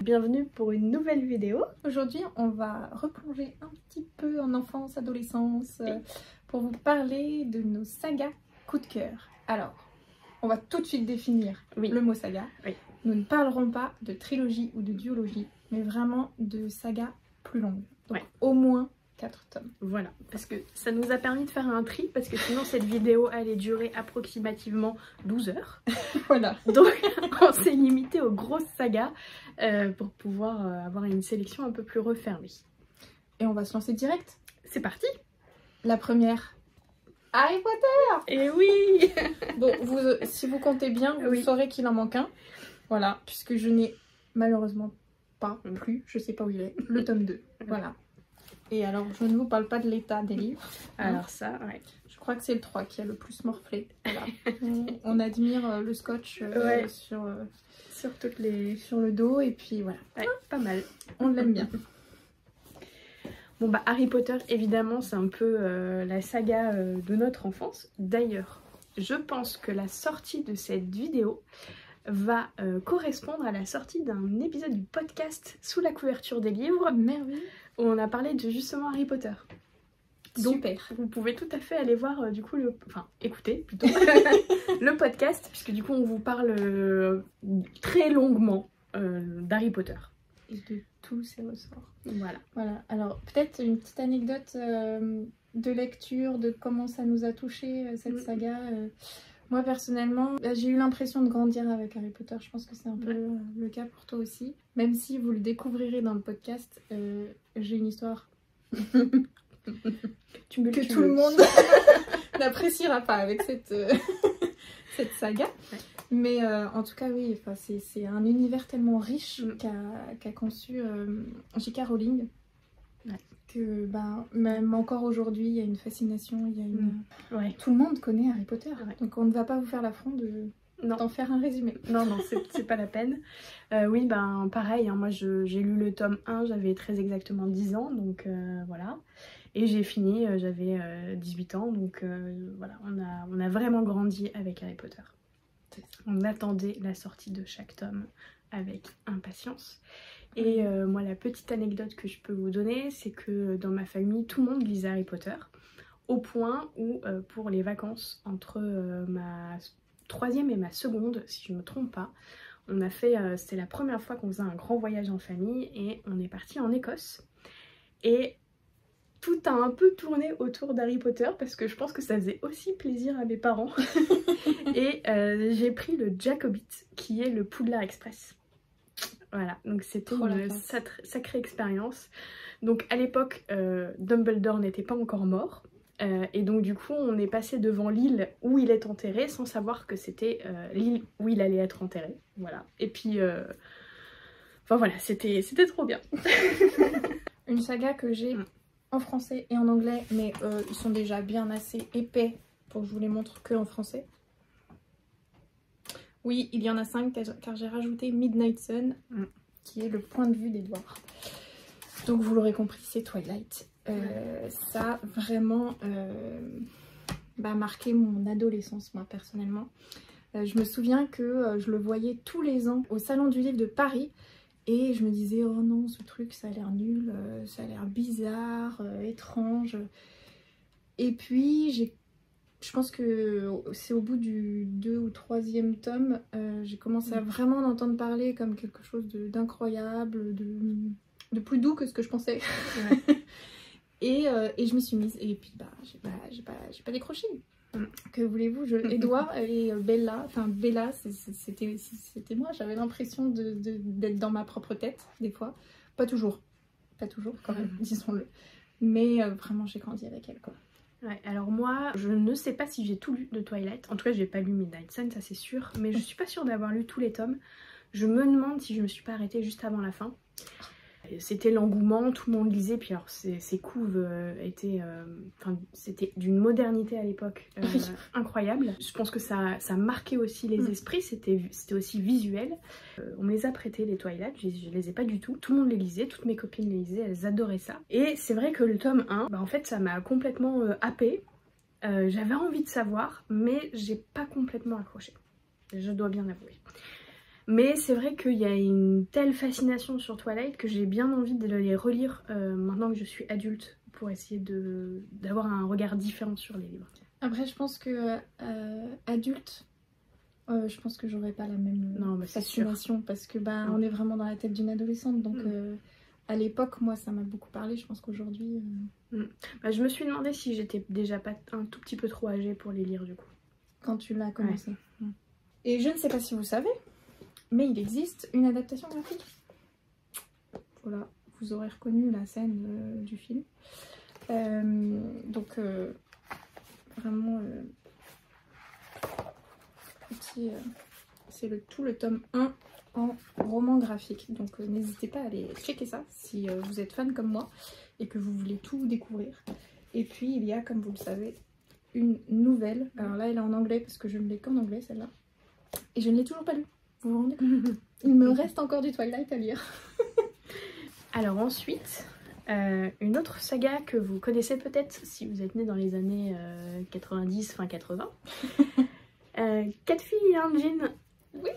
bienvenue pour une nouvelle vidéo. Aujourd'hui, on va replonger un petit peu en enfance, adolescence, pour vous parler de nos sagas coup de cœur. Alors, on va tout de suite définir le mot saga. Nous ne parlerons pas de trilogie ou de duologie, mais vraiment de sagas plus longues. Donc, au moins 4 tomes. Voilà, parce que ça nous a permis de faire un tri, parce que sinon cette vidéo allait durer approximativement 12 heures. Voilà. Donc on s'est limité aux grosses sagas pour pouvoir avoir une sélection un peu plus refermée. Et on va se lancer direct. C'est parti. La première, Harry Potter. Et oui. Bon, si vous comptez bien, vous saurez qu'il en manque un. Voilà, puisque je n'ai malheureusement pas plus, je sais pas où il est, le tome 2. Voilà. Et alors, je ne vous parle pas de l'état des livres. Alors ça, je crois que c'est le 3 qui a le plus morflé. Voilà. On admire le scotch sur le dos et puis voilà. Ouais, pas mal. On l'aime bien. Bon bah Harry Potter, évidemment, c'est un peu la saga de notre enfance. D'ailleurs, je pense que la sortie de cette vidéo va correspondre à la sortie d'un épisode du podcast Sous la couverture des livres. Merveilleux. Où on a parlé de justement Harry Potter. Donc, super. Vous pouvez tout à fait aller voir du coup écouter plutôt le podcast, puisque du coup on vous parle très longuement d'Harry Potter. Et de tous ses ressorts. Voilà. Voilà. Alors peut-être une petite anecdote de lecture, de comment ça nous a touché cette saga. Moi personnellement, j'ai eu l'impression de grandir avec Harry Potter. Je pense que c'est un peu le cas pour toi aussi. Même si vous le découvrirez dans le podcast, j'ai une histoire que tout le monde n'appréciera pas avec cette saga. Ouais. Mais en tout cas, oui, c'est un univers tellement riche qu'a conçu J.K. Rowling. Ouais. Que même encore aujourd'hui, il y a une fascination, il y a une... Tout le monde connaît Harry Potter, donc on ne va pas vous faire l'affront d'en faire un résumé. Non, c'est pas la peine. Oui, pareil, hein, moi j'ai lu le tome 1, j'avais très exactement 10 ans, donc voilà. Et j'ai fini, j'avais 18 ans, donc voilà, on a vraiment grandi avec Harry Potter. On attendait la sortie de chaque tome avec impatience. Et moi, la petite anecdote que je peux vous donner, c'est que dans ma famille, tout le monde lisait Harry Potter, au point où pour les vacances entre ma 3e et ma 2e, si je ne me trompe pas, on a fait, c'était la première fois qu'on faisait un grand voyage en famille et on est parti en Écosse. Et tout a un peu tourné autour d'Harry Potter parce que je pense que ça faisait aussi plaisir à mes parents. Et j'ai pris le Jacobit, qui est le Poudlard Express. Voilà, donc c'était une sacrée expérience. Donc à l'époque, Dumbledore n'était pas encore mort. Et donc du coup, on est passé devant l'île où il est enterré sans savoir que c'était l'île où il allait être enterré. Voilà, et puis... Enfin voilà, c'était trop bien. Une saga que j'ai en français et en anglais, mais ils sont déjà bien assez épais pour que je vous les montre que en français. Oui, il y en a 5 car j'ai rajouté Midnight Sun, qui est le point de vue d'Edward. Donc vous l'aurez compris, c'est Twilight. Ça a vraiment marqué mon adolescence, moi personnellement. Je me souviens que je le voyais tous les ans au Salon du Livre de Paris. Et je me disais, oh non, ce truc, ça a l'air nul, ça a l'air bizarre, étrange. Et puis, je pense que c'est au bout du 2 ou 3e tome, j'ai commencé à vraiment en entendre parler comme quelque chose d'incroyable, de plus doux que ce que je pensais. Ouais. et je m'y suis mise. Et puis, j'ai pas décroché. Que voulez-vous, Edouard et Bella, c'était moi, j'avais l'impression d'être dans ma propre tête, des fois. Pas toujours quand même, disons-le. Mais vraiment, j'ai grandi avec elle, quoi. Ouais, alors moi, je ne sais pas si j'ai tout lu de Twilight. En tout cas, j'ai pas lu Midnight Sun, ça c'est sûr. Mais je suis pas sûre d'avoir lu tous les tomes. Je me demande si je me suis pas arrêtée juste avant la fin. C'était l'engouement, tout le monde lisait, puis alors ces couves étaient, c'était d'une modernité à l'époque incroyable. Je pense que ça marquait aussi les esprits, c'était aussi visuel. On me les a prêtés les Twilight, je les ai pas du tout. Tout le monde les lisait, toutes mes copines les lisaient, elles adoraient ça. Et c'est vrai que le tome 1, en fait ça m'a complètement happée. J'avais envie de savoir, mais j'ai pas complètement accroché. Je dois bien avouer. Mais c'est vrai qu'il y a une telle fascination sur Twilight que j'ai bien envie de les relire maintenant que je suis adulte pour essayer d'avoir un regard différent sur les livres. Après, je pense que adulte, je pense que j'aurais pas la même fascination parce que on est vraiment dans la tête d'une adolescente. Donc à l'époque, moi, ça m'a beaucoup parlé. Je pense qu'aujourd'hui... je me suis demandé si j'étais déjà pas un tout petit peu trop âgée pour les lire du coup. Quand tu l'as commencé. Ouais. Et je ne sais pas si vous savez, mais il existe une adaptation graphique. Voilà, vous aurez reconnu la scène du film. Donc, vraiment, c'est tout le tome 1 en roman graphique. Donc, n'hésitez pas à aller checker ça si vous êtes fan comme moi et que vous voulez tout découvrir. Et puis, il y a, comme vous le savez, une nouvelle. Alors là, elle est en anglais parce que je ne l'ai qu'en anglais, celle-là. Et je ne l'ai toujours pas lue. Vous vous rendez compte? Il me reste encore du Twilight à lire. Alors ensuite, une autre saga que vous connaissez peut-être si vous êtes né dans les années 90, fin 80. 4 filles et un djinn. Oui.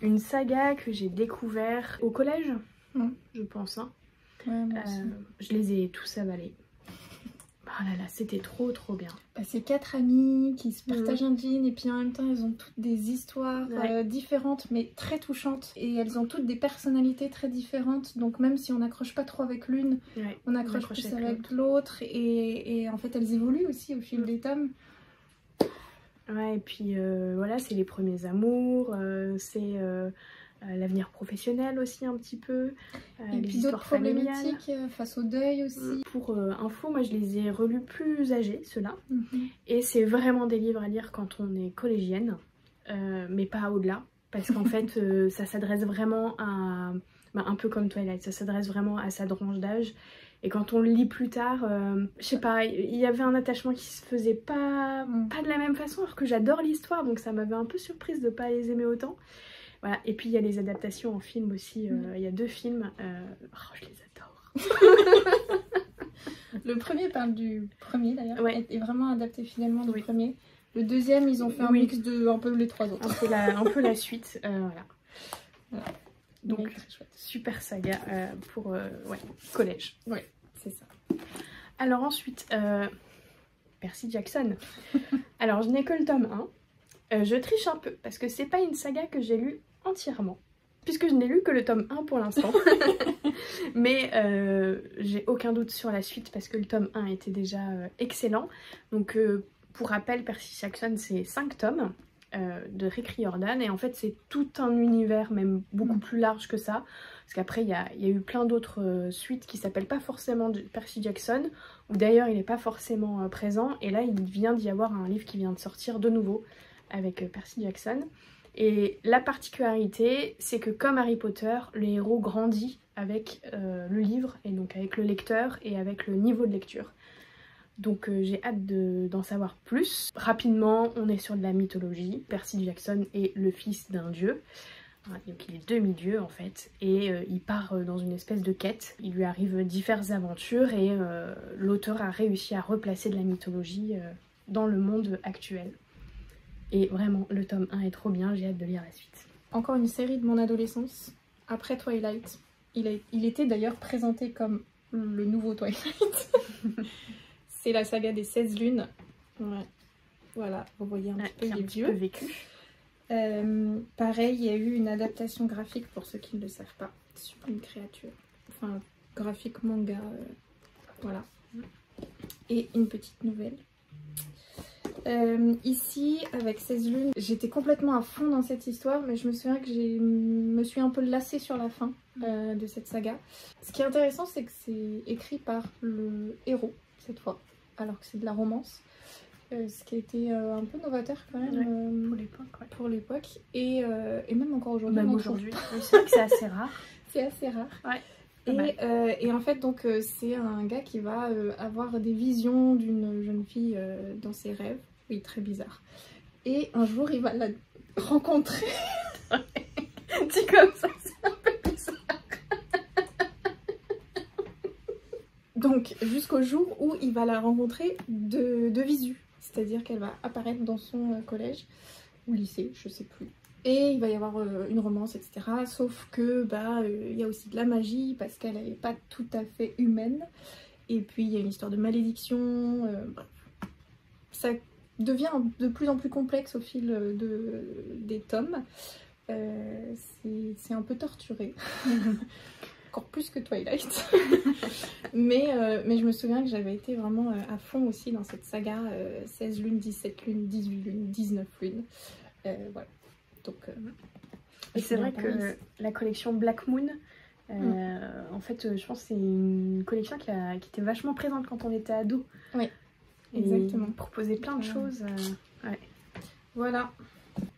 Une saga que j'ai découvert au collège, je pense. Hein. Ouais, moi aussi. Je les ai tous avalés. Oh là là, c'était trop bien. C'est 4 amies qui se partagent un jean et puis en même temps elles ont toutes des histoires différentes mais très touchantes et elles ont toutes des personnalités très différentes, donc même si on n'accroche pas trop avec l'une, on accroche plus avec l'autre et en fait elles évoluent aussi au fil des tomes. Ouais, et puis voilà, c'est les premiers amours, c'est l'avenir professionnel aussi un petit peu, et puis d'autres problématiques face au deuil aussi. Pour info, moi je les ai relus plus âgés, ceux-là, et c'est vraiment des livres à lire quand on est collégienne, mais pas au-delà, parce qu'en fait ça s'adresse vraiment à, un peu comme Twilight, ça s'adresse vraiment à sa tranche d'âge. Et quand on le lit plus tard, je sais pas, il y avait un attachement qui se faisait pas de la même façon, alors que j'adore l'histoire, donc ça m'avait un peu surprise de pas les aimer autant. Voilà. Et puis il y a les adaptations en film aussi, il y a 2 films, je les adore. Le premier parle du premier d'ailleurs, est vraiment adapté finalement du premier. Le deuxième, ils ont fait un mix de un peu les 3 autres. Un peu la suite, voilà. Donc super saga pour collège. Ouais, c'est ça. Alors ensuite, Percy Jackson. Alors je n'ai que le tome 1. Je triche un peu parce que c'est pas une saga que j'ai lue entièrement, puisque je n'ai lu que le tome 1 pour l'instant. Mais j'ai aucun doute sur la suite parce que le tome 1 était déjà excellent. Donc pour rappel, Percy Jackson c'est 5 tomes. De Rick Riordan, et en fait c'est tout un univers même beaucoup plus large que ça, parce qu'après il y a eu plein d'autres suites qui s'appellent pas forcément Percy Jackson, ou d'ailleurs il n'est pas forcément présent, et là il vient d'y avoir un livre qui vient de sortir de nouveau avec Percy Jackson, et la particularité c'est que comme Harry Potter, le héros grandit avec le livre, et donc avec le lecteur et avec le niveau de lecture. Donc j'ai hâte d'en savoir plus. Rapidement, on est sur de la mythologie. Percy Jackson est le fils d'un dieu. Donc il est demi-dieu en fait. Et il part dans une espèce de quête. Il lui arrive diverses aventures et l'auteur a réussi à replacer de la mythologie dans le monde actuel. Et vraiment, le tome 1 est trop bien, j'ai hâte de lire la suite. Encore une série de mon adolescence, après Twilight. Il était d'ailleurs présenté comme le nouveau Twilight. C'est la saga des 16 lunes. Ouais. Voilà, vous voyez un petit peu les vieux. Vécu. Pareil, il y a eu une adaptation graphique pour ceux qui ne le savent pas. Sublime créature. Enfin, graphique manga. Voilà. Et une petite nouvelle. Ici, avec 16 lunes, j'étais complètement à fond dans cette histoire, mais je me souviens que je me suis un peu lassée sur la fin de cette saga. Ce qui est intéressant, c'est que c'est écrit par le héros, cette fois, alors que c'est de la romance. Ce qui a été un peu novateur quand même pour l'époque. Et même encore aujourd'hui. Même aujourd'hui. C'est vrai que c'est assez rare. C'est assez rare. Ouais. Et en fait, donc c'est un gars qui va avoir des visions d'une jeune fille dans ses rêves. Oui, très bizarre. Et un jour, il va la rencontrer. Dit comme ça, c'est un peu bizarre. Donc, jusqu'au jour où il va la rencontrer de visu. C'est-à-dire qu'elle va apparaître dans son collège ou lycée, je sais plus. Et il va y avoir une romance, etc. Sauf que il y a aussi de la magie parce qu'elle n'est pas tout à fait humaine. Et puis il y a une histoire de malédiction. Bref. Ça devient de plus en plus complexe au fil des tomes. C'est un peu torturé. Encore plus que Twilight. mais je me souviens que j'avais été vraiment à fond aussi dans cette saga 16 lunes, 17 lunes, 18 lunes, 19 lunes. Voilà. Donc, et c'est vrai que la collection Black Moon, en fait, je pense que c'est une collection qui était vachement présente quand on était ado. Oui, exactement. Et proposait plein de choses. Ouais. Voilà.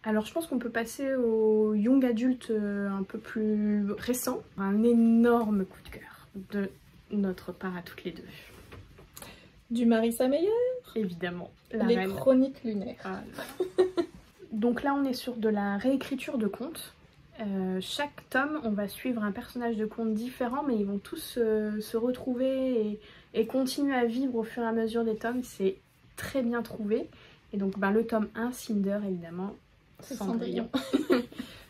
Alors je pense qu'on peut passer au young adulte un peu plus récent. Un énorme coup de cœur de notre part à toutes les deux. Du Marissa Meyer. Évidemment. Les reine. Chroniques lunaires. Ah, donc là on est sur de la réécriture de contes. Chaque tome on va suivre un personnage de conte différent, mais ils vont tous se retrouver et continuer à vivre au fur et à mesure des tomes. C'est très bien trouvé. Et donc le tome 1, Cinder évidemment. Cendrillon.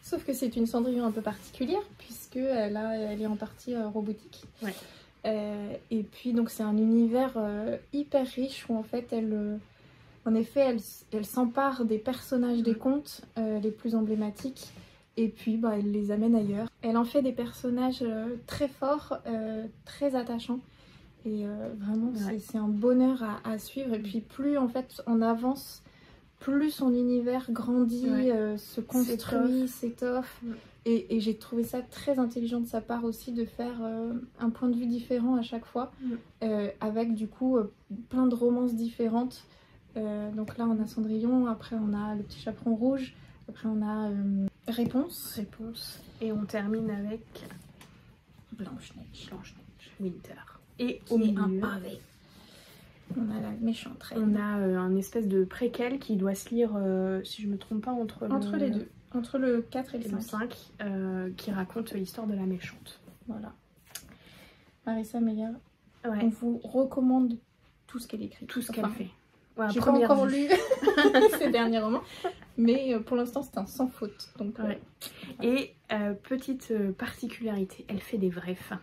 Sauf que c'est une Cendrillon un peu particulière puisque elle est en partie robotique. Ouais. Et puis donc c'est un univers hyper riche où en fait elle s'empare des personnages des contes les plus emblématiques et puis elle les amène ailleurs. Elle en fait des personnages très forts, très attachants. Et vraiment c'est un bonheur à suivre. Et puis plus en fait on avance, plus son univers grandit, se construit, s'étoffe. Et j'ai trouvé ça très intelligent de sa part aussi de faire un point de vue différent à chaque fois, avec du coup plein de romances différentes. Donc là on a Cendrillon, après on a Le Petit Chaperon Rouge, après on a Réponse. Et on termine avec Blanche-Neige. Winter. Et au Qui est milieu, un pavé. On a la méchante reine. on a un espèce de préquel qui doit se lire, si je me trompe pas, entre les deux. Entre le 4 et le 5. Qui raconte l'histoire de la méchante. Voilà. Marissa Meyer, on vous recommande tout ce qu'elle écrit. Tout ce qu'elle fait. Ouais, j'ai pas encore lu ces derniers romans, mais pour l'instant c'est un sans faute. Donc, voilà. Et petite particularité, elle fait des vraies fins.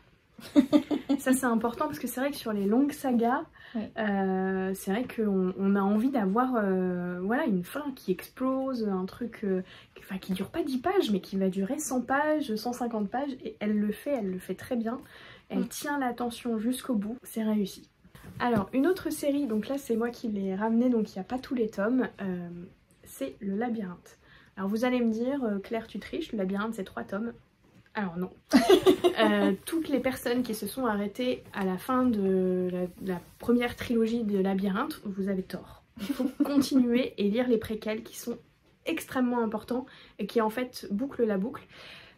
Ça c'est important parce que c'est vrai que sur les longues sagas, c'est vrai qu'on a envie d'avoir une fin qui explose, un truc qui dure pas 10 pages mais qui va durer 100 pages, 150 pages, et elle le fait très bien. Elle tient l'attention jusqu'au bout, c'est réussi. Alors une autre série, donc là c'est moi qui l'ai ramenée, donc il n'y a pas tous les tomes, c'est Le Labyrinthe. Alors vous allez me dire, Claire tu triches, Le Labyrinthe c'est 3 tomes. Alors non. Toutes les personnes qui se sont arrêtées à la fin de la première trilogie de Labyrinthe, vous avez tort. Il faut continuer et lire les préquels qui sont extrêmement importants et qui en fait bouclent la boucle.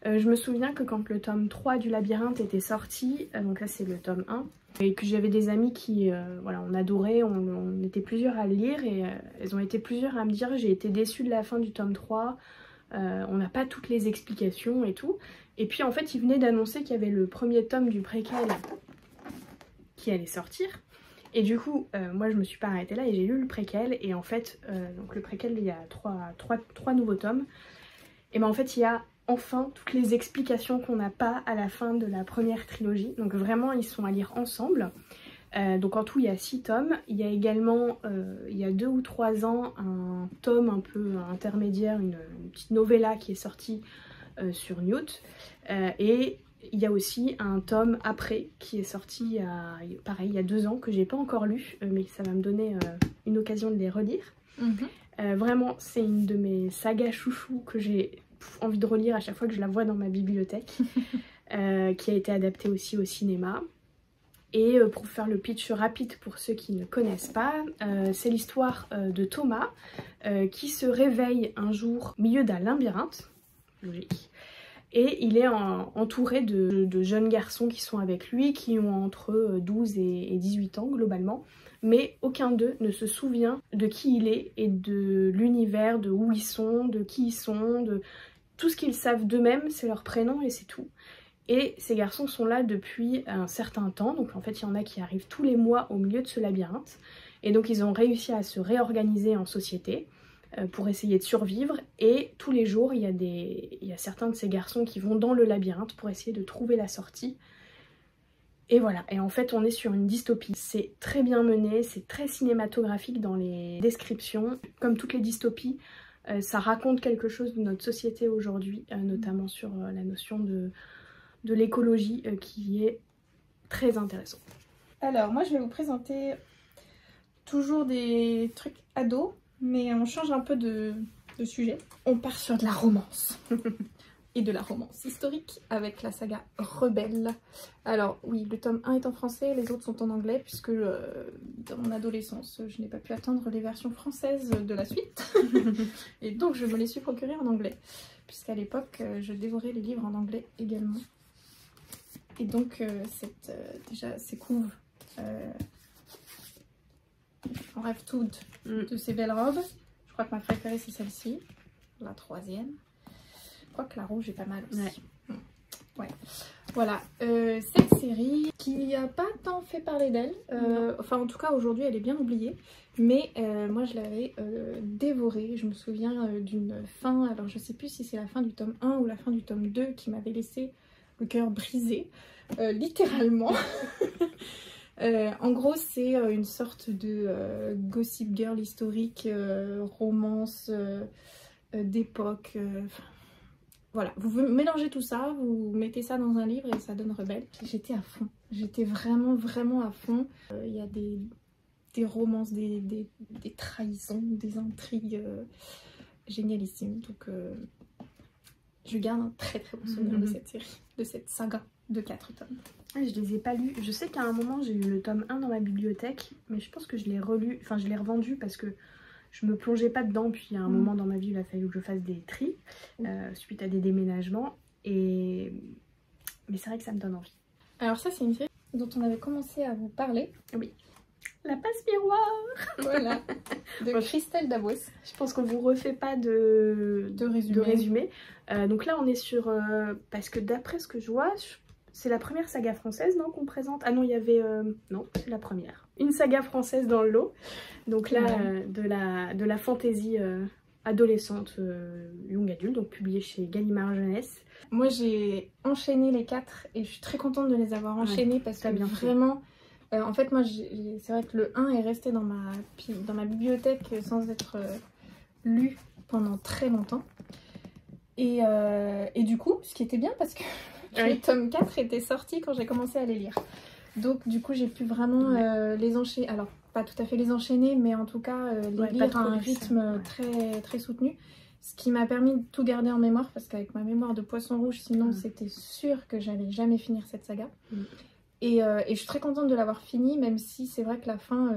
Je me souviens que quand le tome 3 du Labyrinthe était sorti, donc là c'est le tome 1, et que j'avais des amis qui, on adorait, on était plusieurs à le lire et elles ont été plusieurs à me dire j'ai été déçue de la fin du tome 3, on n'a pas toutes les explications et tout. Et puis en fait ils venaient d'annoncer qu'il y avait le premier tome du préquel qui allait sortir. Et du coup moi je me suis pas arrêtée là et j'ai lu le préquel, et en fait donc le préquel il y a trois nouveaux tomes. Et ben en fait il y a enfin toutes les explications qu'on n'a pas à la fin de la première trilogie. Donc vraiment ils sont à lire ensemble. Donc en tout il y a 6 tomes. Il y a également il y a 2 ou 3 ans un tome un peu intermédiaire, une petite novella qui est sortie sur Newt. Et il y a aussi un tome après qui est sorti il y a 2 ans, que j'ai pas encore lu, mais ça va me donner une occasion de les relire. Vraiment c'est une de mes sagas chouchous que j'ai envie de relire à chaque fois que je la vois dans ma bibliothèque, qui a été adaptée aussi au cinéma. Et pour faire le pitch rapide pour ceux qui ne connaissent pas, c'est l'histoire de Thomas qui se réveille un jour au milieu d'un labyrinthe, logique, et il est entouré de jeunes garçons qui sont avec lui, qui ont entre 12 et 18 ans globalement, mais aucun d'eux ne se souvient de qui il est et de l'univers, de où ils sont, de qui ils sont, de tout ce qu'ils savent d'eux-mêmes, c'est leur prénom et c'est tout. Et ces garçons sont là depuis un certain temps, donc en fait il y en a qui arrivent tous les mois au milieu de ce labyrinthe, et donc ils ont réussi à se réorganiser en société. pour essayer de survivre. Et tous les jours, il y a certains de ces garçons qui vont dans le labyrinthe pour essayer de trouver la sortie. Et voilà, et en fait on est sur une dystopie. C'est très bien mené, c'est très cinématographique dans les descriptions. Comme toutes les dystopies, ça raconte quelque chose de notre société aujourd'hui, notamment sur la notion de l'écologie qui est très intéressant. Alors moi je vais vous présenter toujours des trucs ados, mais on change un peu de sujet. On part sur de la romance. Et de la romance historique avec la saga Rebelle. Alors oui, le tome 1 est en français, les autres sont en anglais puisque dans mon adolescence je n'ai pas pu attendre les versions françaises de la suite. Et donc je me les suis procurées en anglais, puisqu'à l'époque je dévorais les livres en anglais également. Et donc déjà ces couves on rêve toutes de ces belles robes. Je crois que ma préférée c'est celle-ci, la 3e. Je crois que la rouge est pas mal aussi. Ouais. Voilà, cette série qui a pas tant fait parler d'elle, enfin en tout cas aujourd'hui elle est bien oubliée, mais moi je l'avais dévorée. Je me souviens d'une fin, alors je sais plus si c'est la fin du tome 1 ou la fin du tome 2 qui m'avait laissé le cœur brisé, littéralement. En gros c'est une sorte de gossip girl historique, romance d'époque. Voilà, vous mélangez tout ça, vous mettez ça dans un livre et ça donne Rebelle. J'étais à fond, j'étais vraiment à fond. Il y a des romances, des trahisons, des intrigues génialissimes. Donc je garde un très bon souvenir de cette série, de cette saga de 4 tomes. Ah, je les ai pas lus. Je sais qu'à un moment j'ai eu le tome 1 dans ma bibliothèque, mais je pense que je l'ai relu, enfin je l'ai revendu parce que je me plongeais pas dedans, puis à un moment dans ma vie il a fallu que je fasse des tris suite à des déménagements, mais c'est vrai que ça me donne envie. Alors ça c'est une série dont on avait commencé à vous parler. Oui, La Passe Miroir. Voilà, de Christelle Dabos. Je pense qu'on vous refait pas de résumé. Donc là on est sur, parce que d'après ce que je vois, c'est la première saga française, non, qu'on présente. Ah non, il y avait... non, c'est la première. Une saga française dans le lot. Donc là, de la fantaisie adolescente, young adulte, donc publiée chez Gallimard Jeunesse. Moi, j'ai enchaîné les 4 et je suis très contente de les avoir enchaînés parce que bien vraiment... en fait, moi, c'est vrai que le 1 est resté dans ma bibliothèque sans être lu pendant très longtemps. Et du coup, ce qui était bien parce que... Le tome 4 était sorti quand j'ai commencé à les lire. Donc du coup j'ai pu vraiment les enchaîner. Alors pas tout à fait les enchaîner, mais en tout cas les lire à un rythme très soutenu. Ce qui m'a permis de tout garder en mémoire, parce qu'avec ma mémoire de poisson rouge, sinon c'était sûr que j'allais jamais finir cette saga. Et je suis très contente de l'avoir fini, même si c'est vrai que la fin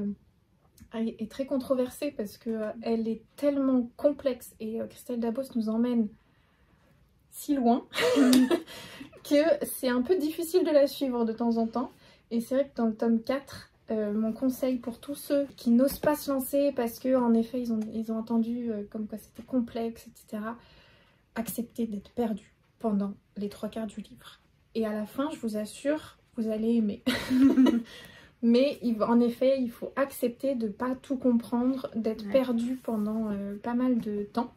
est très controversée, parce qu'elle est tellement complexe et Christelle Dabos nous emmène si loin que c'est un peu difficile de la suivre de temps en temps. Et c'est vrai que dans le tome 4, mon conseil pour tous ceux qui n'osent pas se lancer parce qu'en effet ils ont entendu comme quoi c'était complexe, etc. Acceptez d'être perdu pendant les 3/4 du livre. Et à la fin, je vous assure, vous allez aimer. Mais en effet, il faut accepter de ne pas tout comprendre, d'être perdu pendant pas mal de temps.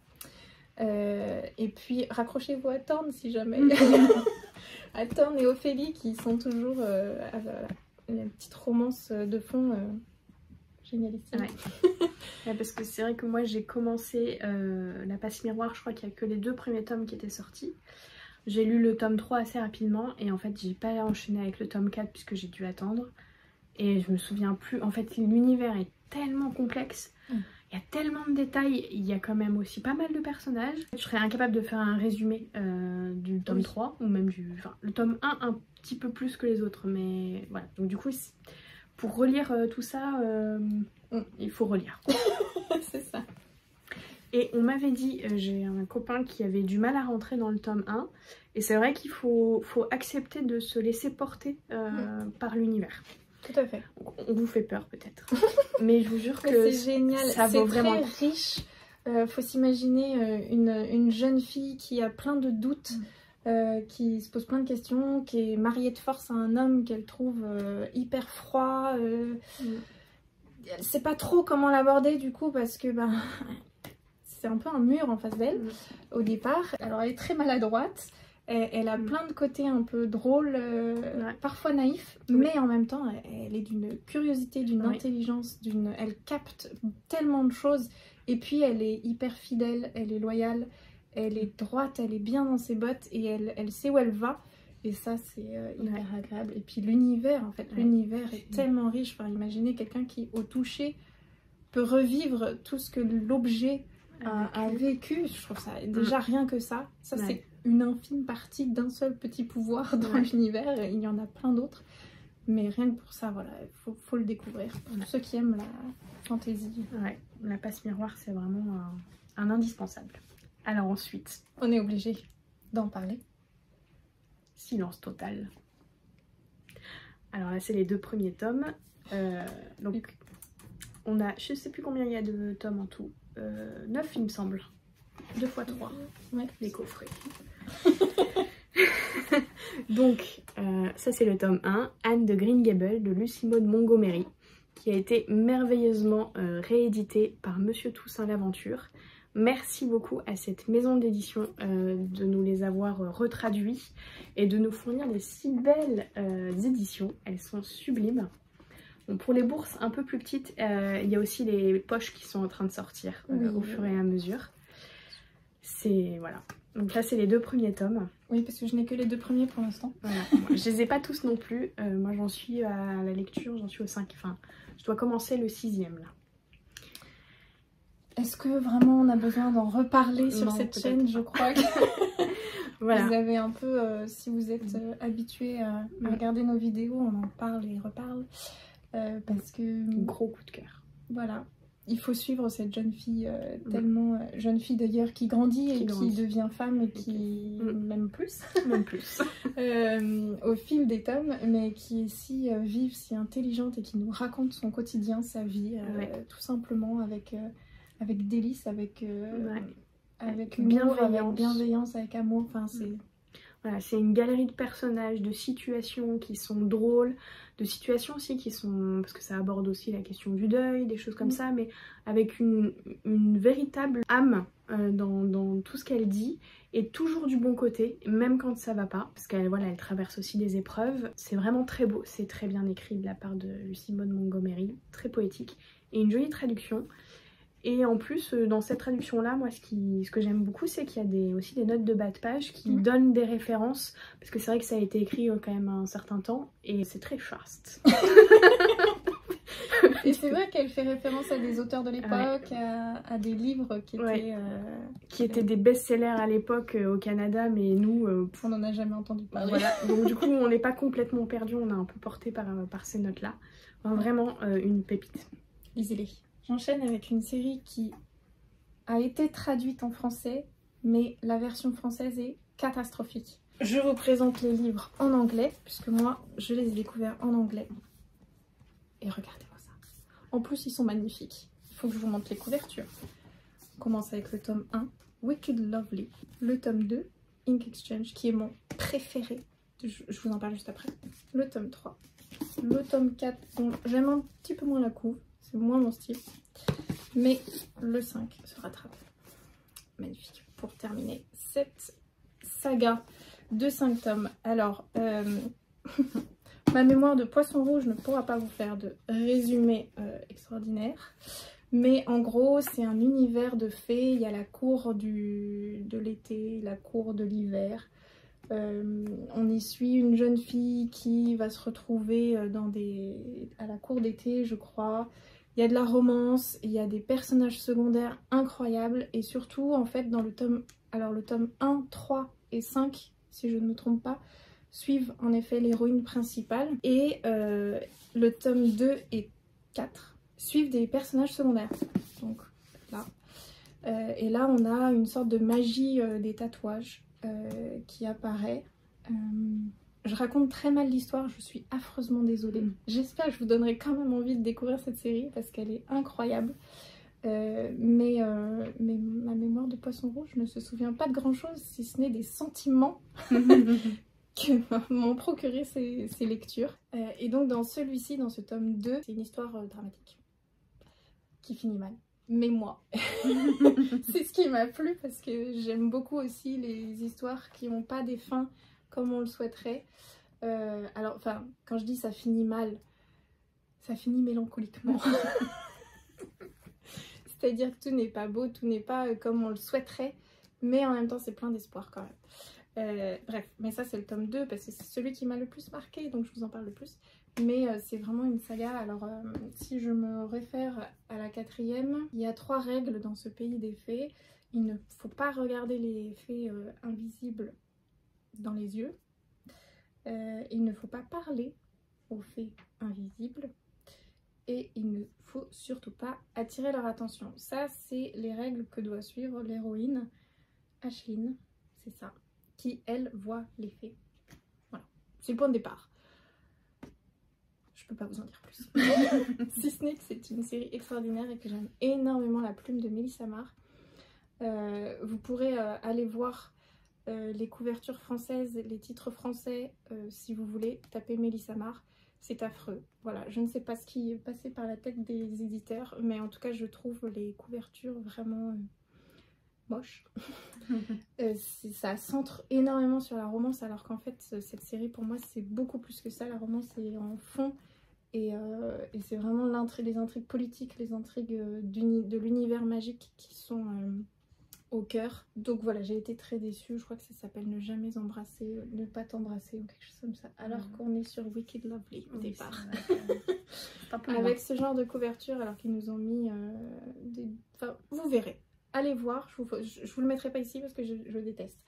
Et puis raccrochez-vous à Thorne si jamais. À Thorne et Ophélie qui sont toujours une petite romance de fond génialissime. Parce que c'est vrai que moi j'ai commencé La Passe Miroir, je crois qu'il n'y a que les 2 premiers tomes qui étaient sortis. J'ai lu le tome 3 assez rapidement et en fait j'ai pas enchaîné avec le tome 4 puisque j'ai dû attendre. Et je me souviens plus, en fait l'univers est tellement complexe. Il y a tellement de détails, il y a quand même aussi pas mal de personnages. Je serais incapable de faire un résumé du tome 3, ou même le tome 1 un petit peu plus que les autres, mais voilà. Donc du coup, pour relire tout ça, il faut relire. C'est ça. Et on m'avait dit, j'ai un copain qui avait du mal à rentrer dans le tome 1, et c'est vrai qu'il faut accepter de se laisser porter par l'univers. Tout à fait. On vous fait peur peut-être. Mais je vous jure que c'est génial. Ça vaut vraiment très riche. Faut s'imaginer une jeune fille qui a plein de doutes, qui se pose plein de questions, qui est mariée de force à un homme qu'elle trouve hyper froid. Elle sait pas trop comment l'aborder du coup parce que c'est un peu un mur en face d'elle au départ. Alors elle est très maladroite, elle a plein de côtés un peu drôles, parfois naïfs, mais en même temps elle est d'une curiosité, d'une intelligence, elle capte tellement de choses. Et puis elle est hyper fidèle, elle est loyale, elle est droite, elle est bien dans ses bottes et elle sait où elle va. Et ça, c'est hyper agréable. Et puis l'univers, en fait, l'univers est tellement riche. Enfin, imaginez quelqu'un qui, au toucher, peut revivre tout ce que l'objet a vécu. Je trouve ça, déjà rien que ça c'est une infime partie d'un seul petit pouvoir dans l'univers. Il y en a plein d'autres. Mais rien que pour ça, voilà, faut le découvrir. Pour ceux qui aiment la fantaisie. Ouais, la passe miroir, c'est vraiment un indispensable. Alors ensuite, on est obligé d'en parler. Silence total. Alors là, c'est les 2 premiers tomes. Donc, on a, je sais plus combien il y a de tomes en tout. 9, il me semble. 2 x 3. Les coffrets. Donc, ça c'est le tome 1. Anne de Green Gables de Lucy Maud Montgomery, qui a été merveilleusement réédité par Monsieur Toussaint L'Aventure. Merci beaucoup à cette maison d'édition de nous les avoir retraduits et de nous fournir des si belles éditions. Elles sont sublimes. Bon, pour les bourses un peu plus petites, il y a aussi les poches qui sont en train de sortir au fur et à mesure. C'est voilà. Donc là, c'est les 2 premiers tomes. Oui, parce que je n'ai que les 2 premiers pour l'instant. Voilà. Je les ai pas tous non plus. Moi, j'en suis à la lecture, j'en suis au 5. Enfin, je dois commencer le 6e là. Est-ce que vraiment on a besoin d'en reparler sur cette chaîne? Je crois que voilà. Vous avez un peu, si vous êtes habitué à regarder nos vidéos, on en parle et reparle. Parce que... Gros coup de cœur. Voilà. Il faut suivre cette jeune fille, tellement jeune fille d'ailleurs, qui grandit et qui devient femme et qui... Même plus. Même plus. Au fil des tomes, mais qui est si vive, si intelligente et qui nous raconte son quotidien, sa vie, tout simplement avec délice, avec humour, avec bienveillance, avec amour. Enfin, c'est... Voilà, c'est une galerie de personnages, de situations qui sont drôles, de situations aussi qui sont... Parce que ça aborde aussi la question du deuil, des choses comme ça, mais avec une véritable âme dans tout ce qu'elle dit, et toujours du bon côté, même quand ça va pas, parce qu'elle voilà, elle traverse aussi des épreuves. C'est vraiment très beau, c'est très bien écrit de la part de Lucy Maud Montgomery, très poétique, et une jolie traduction. Et en plus, dans cette traduction-là, moi, ce que j'aime beaucoup, c'est qu'il y a aussi des notes de bas de page qui donnent des références. Parce que c'est vrai que ça a été écrit quand même un certain temps. Et c'est très chaste. Et c'est vrai qu'elle fait référence à des auteurs de l'époque, à des livres qui étaient des best-sellers à l'époque au Canada. Mais nous... on n'en a jamais entendu parler. Voilà. Donc du coup, on n'est pas complètement perdu. On est un peu porté par ces notes-là. Enfin, vraiment une pépite. Lisez-les. J'enchaîne avec une série qui a été traduite en français, mais la version française est catastrophique. Je vous présente les livres en anglais, puisque moi, je les ai découverts en anglais. Et regardez-moi ça. En plus, ils sont magnifiques. Il faut que je vous montre les couvertures. On commence avec le tome 1, Wicked Lovely. Le tome 2, Ink Exchange, qui est mon préféré. Je vous en parle juste après. Le tome 3. Le tome 4, bon, j'aime un petit peu moins la couve. C'est moins mon style. Mais le 5 se rattrape. Magnifique. Pour terminer cette saga de 5 tomes. Alors, ma mémoire de poisson rouge ne pourra pas vous faire de résumé extraordinaire. Mais en gros, c'est un univers de fées. Il y a la cour de l'été, la cour de l'hiver. On y suit une jeune fille qui va se retrouver à la cour d'été, je crois. Il y a de la romance, il y a des personnages secondaires incroyables et surtout en fait dans le tome 1, 3 et 5, si je ne me trompe pas, suivent en effet l'héroïne principale et le tome 2 et 4 suivent des personnages secondaires. Donc là. Et là on a une sorte de magie des tatouages qui apparaît. Je raconte très mal l'histoire, je suis affreusement désolée. J'espère que je vous donnerai quand même envie de découvrir cette série parce qu'elle est incroyable. Mais ma mémoire de poisson rouge ne se souvient pas de grand chose si ce n'est des sentiments que m'ont procuré ces lectures. Et donc dans celui-ci, dans ce tome 2, c'est une histoire dramatique qui finit mal. mais moi. C'est ce qui m'a plu parce que j'aime beaucoup aussi les histoires qui n'ont pas des fins comme on le souhaiterait. Alors, enfin, quand je dis ça finit mal, ça finit mélancoliquement. C'est-à-dire que tout n'est pas beau, tout n'est pas comme on le souhaiterait, mais en même temps c'est plein d'espoir quand même. Bref, mais ça c'est le tome 2 parce que c'est celui qui m'a le plus marqué, donc je vous en parle le plus. Mais c'est vraiment une saga. Alors si je me réfère à la 4e, il y a 3 règles dans ce pays des fées. Il ne faut pas regarder les fées invisibles dans les yeux. Il ne faut pas parler aux fées invisibles. Et il ne faut surtout pas attirer leur attention. Ça, c'est les règles que doit suivre l'héroïne, Aisling, c'est ça, qui, elle, voit les fées. Voilà, c'est le point de départ. Je peux pas vous en dire plus. Si ce n'est que c'est une série extraordinaire et que j'aime énormément la plume de Mélissa Marr. Vous pourrez aller voir les couvertures françaises, les titres français, si vous voulez, tapez Mélissa Marr. C'est affreux. Voilà, je ne sais pas ce qui est passé par la tête des éditeurs, mais en tout cas je trouve les couvertures vraiment moches. Ça centre énormément sur la romance, alors qu'en fait cette série pour moi c'est beaucoup plus que ça. La romance est en fond et c'est vraiment les intrigues politiques, les intrigues de l'univers magique qui sont au cœur. Donc voilà, j'ai été très déçue. Je crois que ça s'appelle Ne jamais embrasser, ne pas t'embrasser ou quelque chose comme ça. Alors qu'on est sur Wicked Lovely au départ. Avec ce genre de couverture, alors qu'ils nous ont mis Enfin, vous verrez. Allez voir. Je vous le mettrai pas ici parce que je déteste.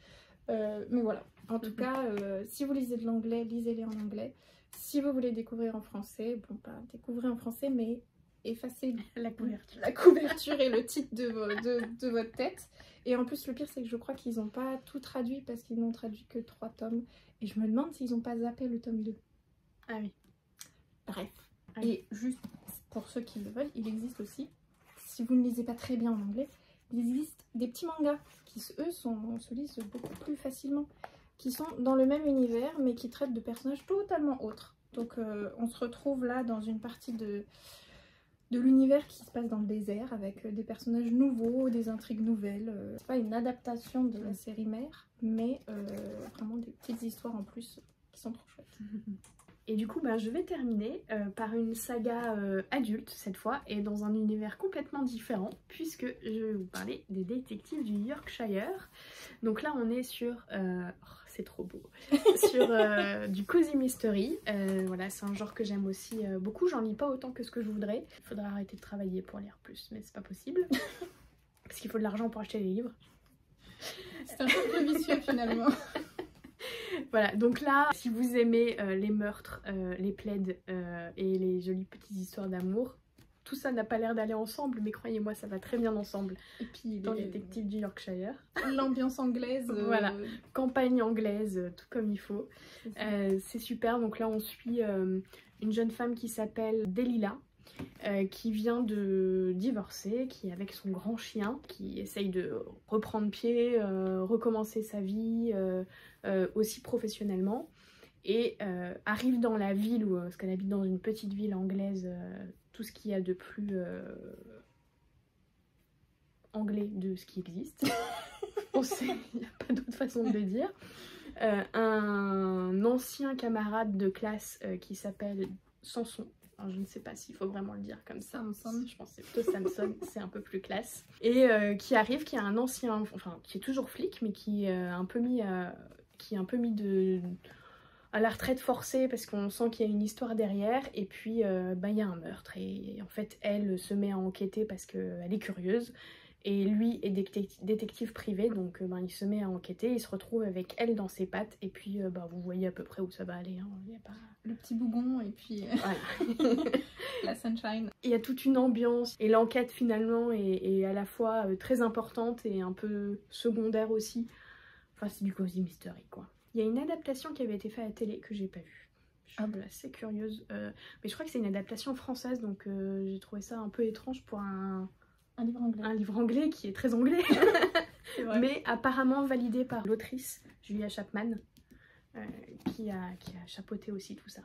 Mais voilà. En tout cas, si vous lisez de l'anglais, lisez-les en anglais. Si vous voulez découvrir en français, bon bah découvrez en français, mais effacez la couverture et le titre de votre tête. Et en plus le pire c'est que je crois qu'ils n'ont pas tout traduit parce qu'ils n'ont traduit que 3 tomes. Et je me demande s'ils n'ont pas zappé le tome 2. Ah oui. Bref. Ah oui. Et juste pour ceux qui le veulent, il existe aussi, si vous ne lisez pas très bien en anglais, il existe des petits mangas qui eux se lisent beaucoup plus facilement, qui sont dans le même univers mais qui traitent de personnages totalement autres. Donc on se retrouve là dans une partie de l'univers qui se passe dans le désert avec des personnages nouveaux, des intrigues nouvelles. C'est pas une adaptation de la série mère, mais vraiment des petites histoires en plus qui sont trop chouettes. Et du coup, je vais terminer par une saga adulte cette fois et dans un univers complètement différent puisque je vais vous parler des détectives du Yorkshire. Donc là, on est sur... c'est trop beau. Sur du cozy mystery. Voilà, c'est un genre que j'aime aussi beaucoup. J'en lis pas autant que ce que je voudrais. Il faudrait arrêter de travailler pour lire plus, mais c'est pas possible. Parce qu'il faut de l'argent pour acheter les livres. C'est un peu plus vicieux finalement. Voilà, donc là, si vous aimez les meurtres, les plaids et les jolies petites histoires d'amour, tout ça n'a pas l'air d'aller ensemble, mais croyez-moi, ça va très bien ensemble. Et puis dans les détectives du Yorkshire. L'ambiance anglaise. Voilà, campagne anglaise, tout comme il faut. C'est super, donc là on suit une jeune femme qui s'appelle Delilah. Qui vient de divorcer, qui est avec son grand chien, qui essaye de reprendre pied, recommencer sa vie, aussi professionnellement, et arrive dans la ville, parce qu'elle habite dans une petite ville anglaise, tout ce qu'il y a de plus anglais de ce qui existe. On sait, il n'y a pas d'autre façon de le dire. Un ancien camarade de classe qui s'appelle Samson. Alors, je ne sais pas s'il faut vraiment le dire comme ça. Samson. Je pense que c'est plutôt Samson, c'est un peu plus classe. Et qui arrive, qui est un ancien, enfin qui est toujours flic, mais qui est un peu mis à la retraite forcée parce qu'on sent qu'il y a une histoire derrière. Et puis il y a un meurtre. Et en fait, elle se met à enquêter parce qu'elle est curieuse. Et lui est détective privé, donc il se met à enquêter, il se retrouve avec elle dans ses pattes, et puis vous voyez à peu près où ça va aller. Hein. Il y a pas... Le petit bougon, et puis voilà. la sunshine. Il y a toute une ambiance, et l'enquête finalement est à la fois très importante et un peu secondaire aussi. Enfin, c'est du cozy mystery, quoi. Il y a une adaptation qui avait été faite à la télé que j'ai pas vue. Je suis assez curieuse. Mais je crois que c'est une adaptation française, donc j'ai trouvé ça un peu étrange pour un livre anglais. Un livre anglais qui est très anglais. Mais apparemment validé par l'autrice Julia Chapman qui a chapeauté aussi tout ça.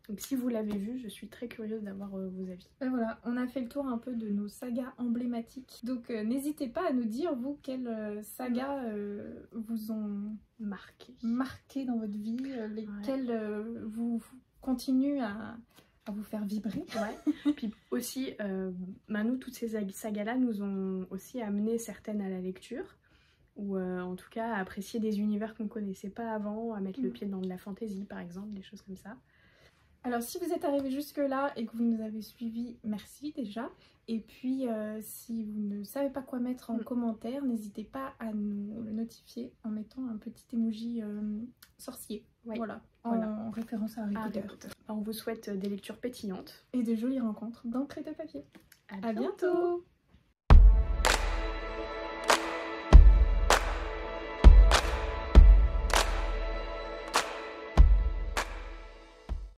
Donc si vous l'avez vu, je suis très curieuse d'avoir vos avis. Et voilà, on a fait le tour un peu de nos sagas emblématiques. Donc n'hésitez pas à nous dire, vous, quelles sagas vous ont marqué dans votre vie, lesquelles vous continuent à vous faire vibrer. Ouais. Puis aussi, nous, toutes ces sagas-là nous ont aussi amené certaines à la lecture, ou en tout cas à apprécier des univers qu'on connaissait pas avant, à mettre le pied dans de la fantasy par exemple, des choses comme ça. Alors si vous êtes arrivé jusque là et que vous nous avez suivis, merci déjà. Et puis si vous ne savez pas quoi mettre en commentaire, n'hésitez pas à nous le notifier en mettant un petit emoji sorcier. Voilà, en référence à Harry Potter. On vous souhaite des lectures pétillantes. Et de jolies rencontres d'entrée de papier. À bientôt.